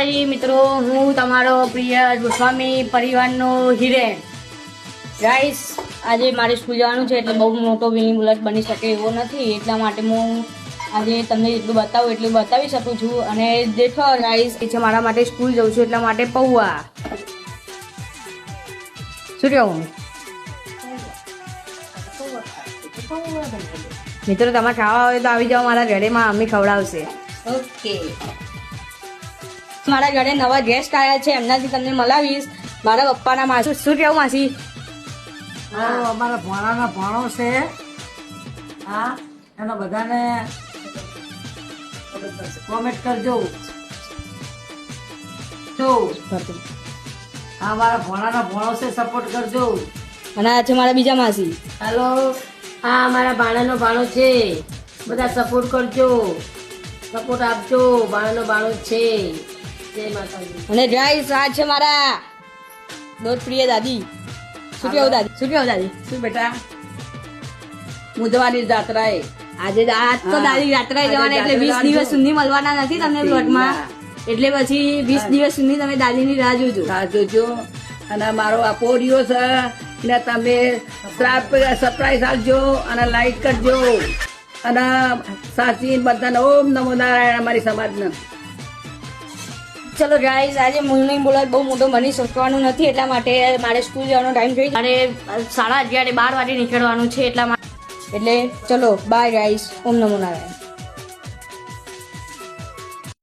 માતાજી મિત્રો, હું તમારો પ્રિય ગોસ્વામી પરિવારનો હિરેન. ગાઈસ, આજે મારે સ્કૂલ જવાનું છે એટલે બહુ મોટો વિની બુલેટ બની શકે એવો નથી, એટલા માટે હું આજે તમને જેટલું બતાવું એટલું બતાવી શકું છું. અને દેખો ગાઈસ, છે મારા માટે સ્કૂલ જઉં છું એટલા માટે પૌવા. શું કહું મિત્રો, તમારે ખાવા હોય તો આવી જાઓ મારા ઘરેમાં, મમ્મી ખવડાવશે. ઓકે, મારા ઘરે નવા ગેસ્ટ આવ્યા છે, એમનાથી તમને મળાવીશ. મારા પપ્પાના માસી. શું કેવું માસી? અમારા ભોણાના ભોણો છે. હા, એનો બધાને કોમેન્ટ કરજો. હા, મારા ભોણાના ભોણો છે, સપોર્ટ કરજો. અને આ છે મારા બીજા માસી. હેલો, હા, મારા ભાણાનો ભાણો છે, બધા સપોર્ટ કરજો, સપોર્ટ આપજો. ભાણાનો ભાણો છે. જય માતાજી. અને ગાઈસ, આ છે મારા દોસ્ત પ્રિય દાદી. શું કેવું દાદી? શું કેવું દાદી? શું બેટા, બુધવારની જાત્રાએ આજે આજ તો દાદી યાત્રાએ જવાના એટલે 20 દિવસ સુધી મળવાના નથી તમને પ્લોટમાં, એટલે પછી 20 દિવસ સુધી તમે દાદીની રાહ જોજો. જોજો. અને મારો આ પોરિયો છે ને તમે સરપ્રાઈઝ આપજો અને લાઈક કરજો અને સાચી બધાને ઓમ નમો નારાયણ અમારી સમાજને. ચલો ગાઈઝ, આજે મુન્ની બોલાવ બહુ મોટો બની શકવાનું નથી, એટલા માટે મારે સ્કૂલ જવાનો ટાઈમ જોઈ અને 11:30 12 વાગે નીકળવાનું છે, એટલા માટે. એટલે ચલો by guys, Om Namo Narayan.